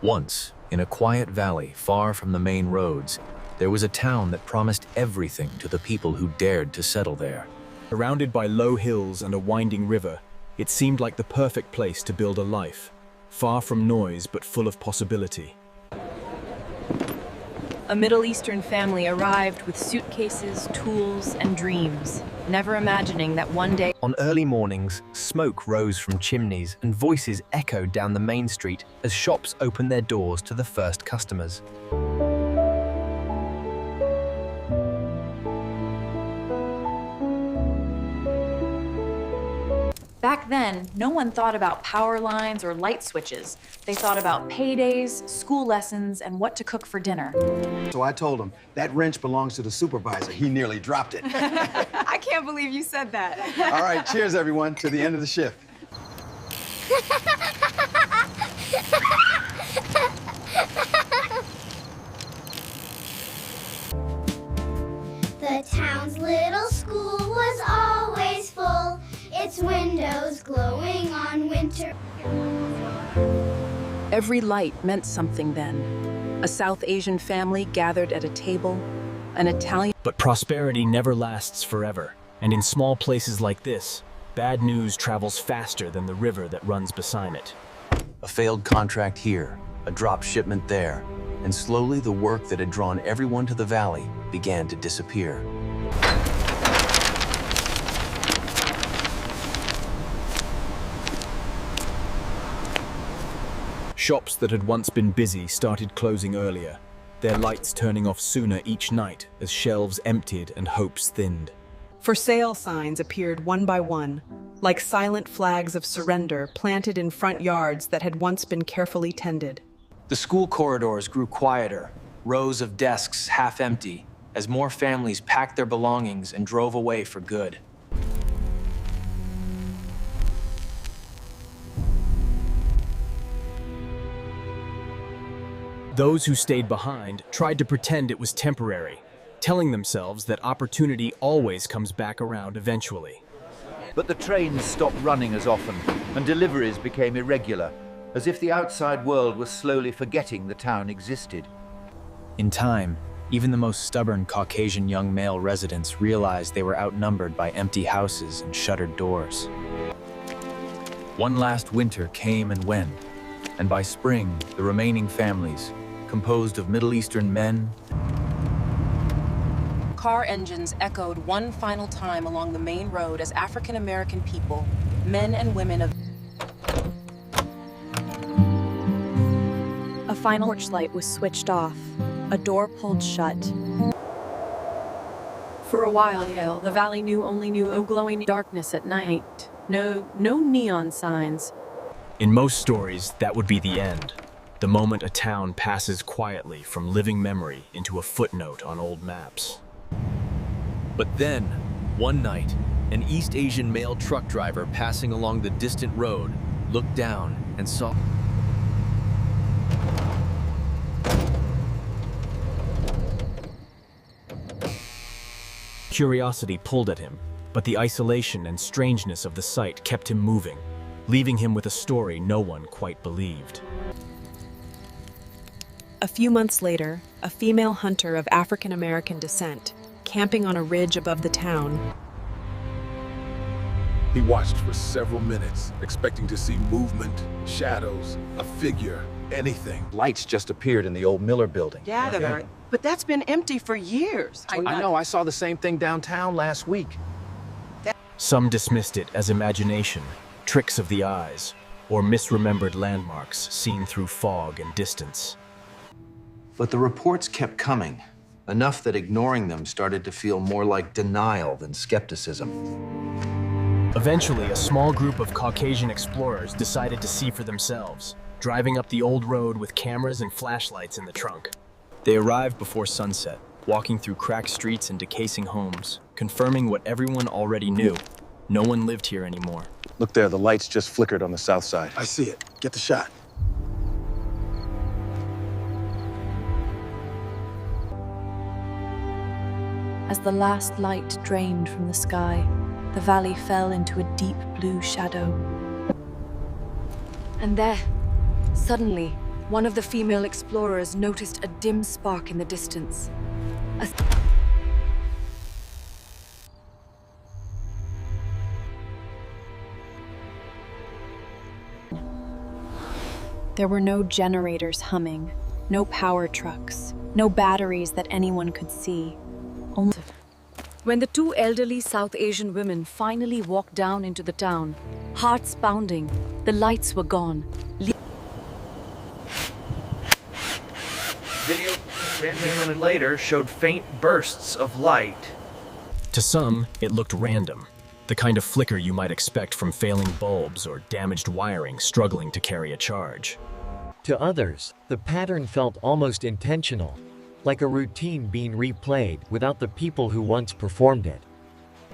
Once, in a quiet valley far from the main roads, there was a town that promised everything to the people who dared to settle there. Surrounded by low hills and a winding river, it seemed like the perfect place to build a life, far from noise but full of possibility. A Middle Eastern family arrived with suitcases, tools, and dreams, never imagining that one day. On early mornings, smoke rose from chimneys and voices echoed down the main street as shops opened their doors to the first customers. Back then, no one thought about power lines or light switches. They thought about paydays, school lessons, and what to cook for dinner. So I told him, that wrench belongs to the supervisor. He nearly dropped it. I can't believe you said that. All right, cheers, everyone, to the end of the shift. The town's little school was always full, its windows glowing on winter. Every light meant something then. A South Asian family gathered at a table, an Italian. But prosperity never lasts forever, and in small places like this, bad news travels faster than the river that runs beside it. A failed contract here, a drop shipment there, and slowly the work that had drawn everyone to the valley began to disappear. Shops that had once been busy started closing earlier, their lights turning off sooner each night as shelves emptied and hopes thinned. For sale signs appeared one by one, like silent flags of surrender planted in front yards that had once been carefully tended. The school corridors grew quieter, rows of desks half empty, as more families packed their belongings and drove away for good. Those who stayed behind tried to pretend it was temporary, telling themselves that opportunity always comes back around eventually. But the trains stopped running as often, and deliveries became irregular, as if the outside world was slowly forgetting the town existed. In time, even the most stubborn Caucasian young male residents realized they were outnumbered by empty houses and shuttered doors. One last winter came and went, and by spring, the remaining families, composed of Middle Eastern men. Car engines echoed one final time along the main road as African-American people, men and women of... A final porch light was switched off, a door pulled shut. For a while, the valley only knew a glowing darkness at night. No neon signs. In most stories, that would be the end, the moment a town passes quietly from living memory into a footnote on old maps. But then, one night, an East Asian male truck driver passing along the distant road looked down and saw... Curiosity pulled at him, but the isolation and strangeness of the sight kept him moving, leaving him with a story no one quite believed. A few months later, a female hunter of African-American descent, camping on a ridge above the town. He watched for several minutes, expecting to see movement, shadows, a figure, anything. Lights just appeared in the old Miller building. Yeah, but that's been empty for years. I know, I saw the same thing downtown last week. Some dismissed it as imagination, tricks of the eyes, or misremembered landmarks seen through fog and distance. But the reports kept coming, enough that ignoring them started to feel more like denial than skepticism. Eventually, a small group of Caucasian explorers decided to see for themselves, driving up the old road with cameras and flashlights in the trunk. They arrived before sunset, walking through cracked streets and decaying homes, confirming what everyone already knew. No one lived here anymore. Look there, the lights just flickered on the south side. I see it. Get the shot. As the last light drained from the sky, the valley fell into a deep blue shadow. And there, suddenly, one of the female explorers noticed a dim spark in the distance. There were no generators humming, no power trucks, no batteries that anyone could see. When the two elderly South Asian women finally walked down into the town, hearts pounding, the lights were gone. Video a minute later showed faint bursts of light. To some, it looked random, the kind of flicker you might expect from failing bulbs or damaged wiring struggling to carry a charge. To others, the pattern felt almost intentional, like a routine being replayed without the people who once performed it.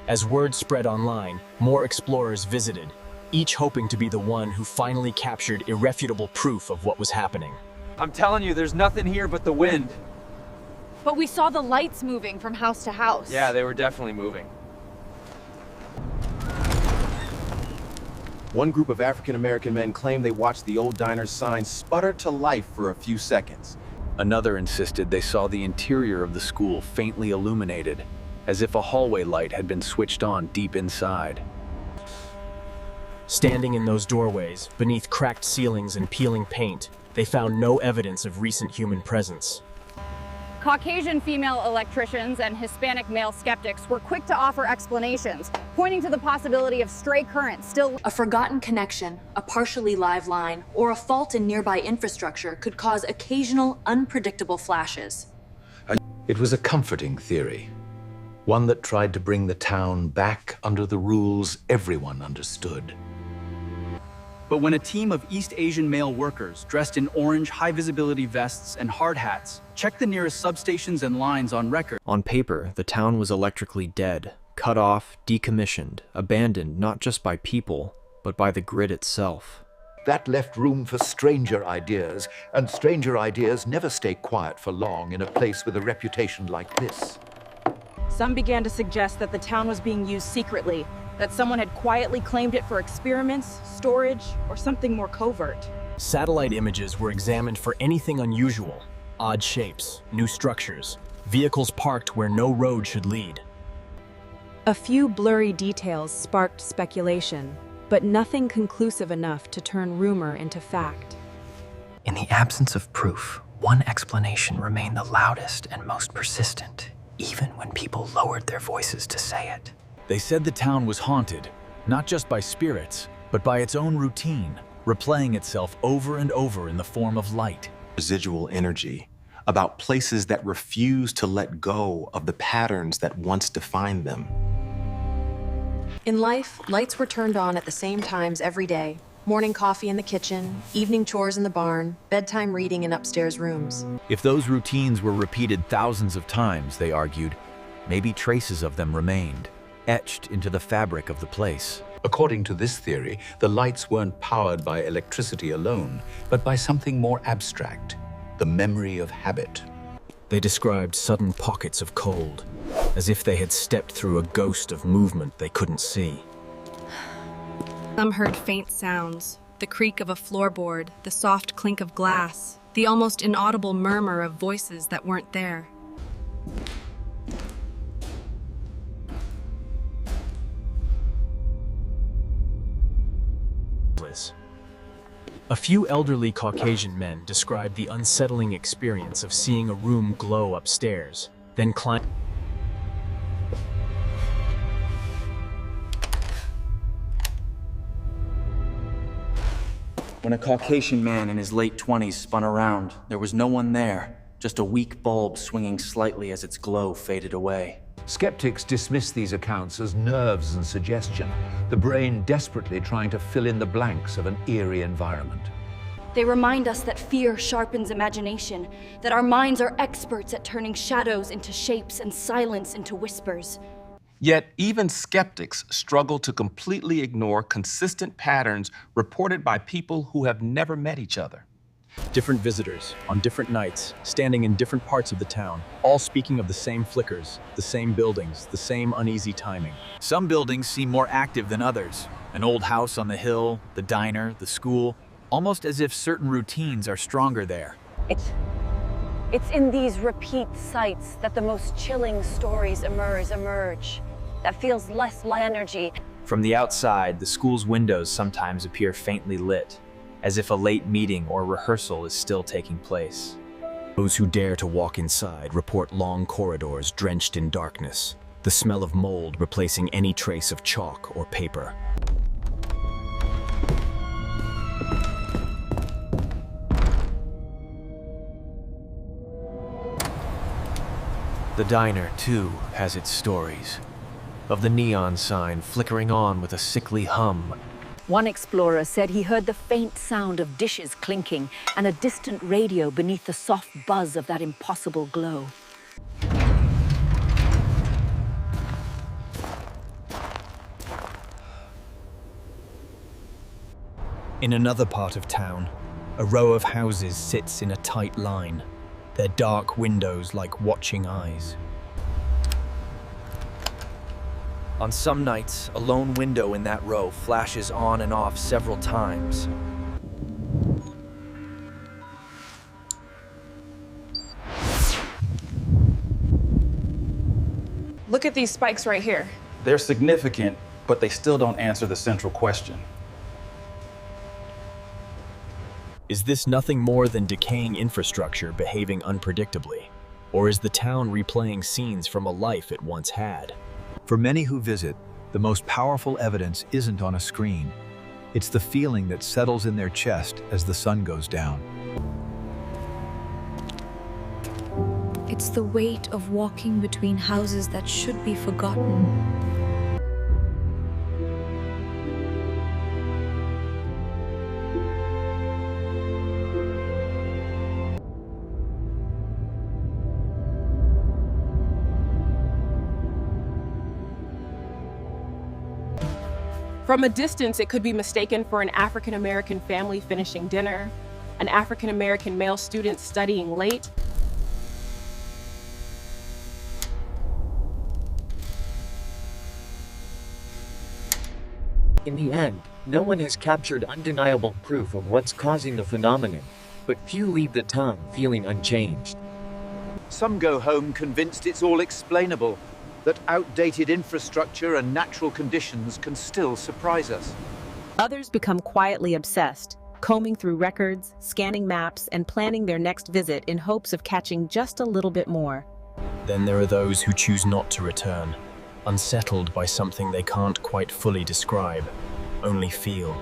As word spread online, more explorers visited, each hoping to be the one who finally captured irrefutable proof of what was happening. I'm telling you, there's nothing here but the wind. But we saw the lights moving from house to house. Yeah, they were definitely moving. One group of African-American men claimed they watched the old diner's sign sputter to life for a few seconds. Another insisted they saw the interior of the school faintly illuminated, as if a hallway light had been switched on deep inside. Standing in those doorways, beneath cracked ceilings and peeling paint, they found no evidence of recent human presence. Caucasian female electricians and Hispanic male skeptics were quick to offer explanations, pointing to the possibility of stray currents still. A forgotten connection, a partially live line, or a fault in nearby infrastructure could cause occasional, unpredictable flashes. It was a comforting theory, one that tried to bring the town back under the rules everyone understood. But when a team of East Asian male workers dressed in orange high-visibility vests and hard hats checked the nearest substations and lines on record. On paper, the town was electrically dead, cut off, decommissioned, abandoned not just by people, but by the grid itself. That left room for stranger ideas, and stranger ideas never stay quiet for long in a place with a reputation like this. Some began to suggest that the town was being used secretly, that someone had quietly claimed it for experiments, storage, or something more covert. Satellite images were examined for anything unusual, odd shapes, new structures, vehicles parked where no road should lead. A few blurry details sparked speculation, but nothing conclusive enough to turn rumor into fact. In the absence of proof, one explanation remained the loudest and most persistent, even when people lowered their voices to say it. They said the town was haunted, not just by spirits, but by its own routine, replaying itself over and over in the form of light. Residual energy, about places that refuse to let go of the patterns that once defined them. In life, lights were turned on at the same times every day. Morning coffee in the kitchen, evening chores in the barn, bedtime reading in upstairs rooms. If those routines were repeated thousands of times, they argued, maybe traces of them remained, etched into the fabric of the place. According to this theory, the lights weren't powered by electricity alone, but by something more abstract, the memory of habit. They described sudden pockets of cold, as if they had stepped through a ghost of movement they couldn't see. Some heard faint sounds, the creak of a floorboard, the soft clink of glass, the almost inaudible murmur of voices that weren't there. A few elderly Caucasian men described the unsettling experience of seeing a room glow upstairs, then climb. When a Caucasian man in his late 20s spun around, there was no one there, just a weak bulb swinging slightly as its glow faded away. Skeptics dismiss these accounts as nerves and suggestion, the brain desperately trying to fill in the blanks of an eerie environment. They remind us that fear sharpens imagination, that our minds are experts at turning shadows into shapes and silence into whispers. Yet even skeptics struggle to completely ignore consistent patterns reported by people who have never met each other. Different visitors, on different nights, standing in different parts of the town, all speaking of the same flickers, the same buildings, the same uneasy timing. Some buildings seem more active than others. An old house on the hill, the diner, the school. almost as if certain routines are stronger there. It's in these repeat sights that the most chilling stories emerge. That feels less like energy. From the outside, the school's windows sometimes appear faintly lit, as if a late meeting or rehearsal is still taking place. Those who dare to walk inside report long corridors drenched in darkness, the smell of mold replacing any trace of chalk or paper. The diner, too, has its stories. Of the neon sign flickering on with a sickly hum. One explorer said he heard the faint sound of dishes clinking and a distant radio beneath the soft buzz of that impossible glow. In another part of town, a row of houses sits in a tight line, their dark windows like watching eyes. On some nights, a lone window in that row flashes on and off several times. Look at these spikes right here. They're significant, but they still don't answer the central question. Is this nothing more than decaying infrastructure behaving unpredictably? Or is the town replaying scenes from a life it once had? For many who visit, the most powerful evidence isn't on a screen. It's the feeling that settles in their chest as the sun goes down. It's the weight of walking between houses that should be forgotten. From a distance, it could be mistaken for an African-American family finishing dinner, an African-American male student studying late. In the end, no one has captured undeniable proof of what's causing the phenomenon, but few leave the town feeling unchanged. Some go home convinced it's all explainable, that outdated infrastructure and natural conditions can still surprise us. Others become quietly obsessed, combing through records, scanning maps, and planning their next visit in hopes of catching just a little bit more. Then there are those who choose not to return, unsettled by something they can't quite fully describe, only feel.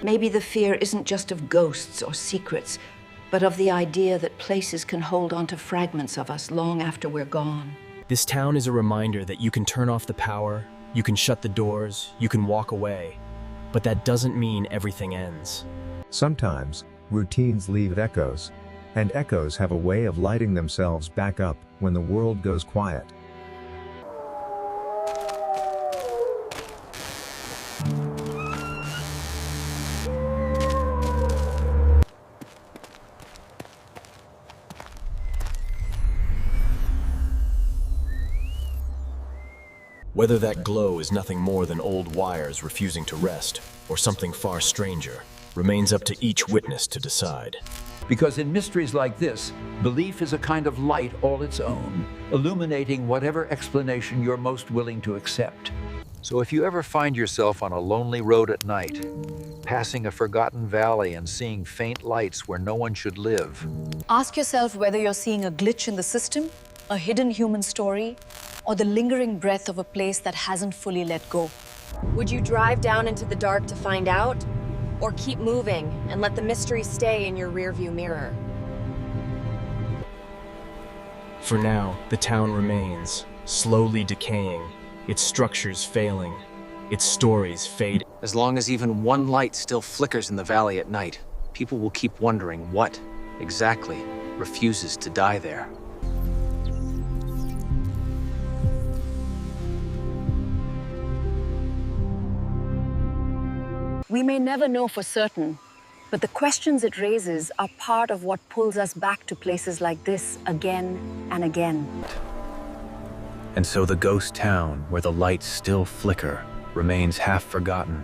Maybe the fear isn't just of ghosts or secrets, but of the idea that places can hold on to fragments of us long after we're gone. This town is a reminder that you can turn off the power, you can shut the doors, you can walk away, but that doesn't mean everything ends. Sometimes, routines leave echoes, and echoes have a way of lighting themselves back up when the world goes quiet. Whether that glow is nothing more than old wires refusing to rest, or something far stranger, remains up to each witness to decide. Because in mysteries like this, belief is a kind of light all its own, illuminating whatever explanation you're most willing to accept. So if you ever find yourself on a lonely road at night, passing a forgotten valley and seeing faint lights where no one should live, Ask yourself whether you're seeing a glitch in the system, a hidden human story, or the lingering breath of a place that hasn't fully let go. Would you drive down into the dark to find out? Or keep moving and let the mystery stay in your rearview mirror? For now, the town remains, slowly decaying, its structures failing, its stories fade. As long as even one light still flickers in the valley at night, people will keep wondering what, exactly, refuses to die there. We may never know for certain, but the questions it raises are part of what pulls us back to places like this again and again. And so the ghost town, where the lights still flicker, remains half forgotten,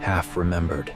half remembered.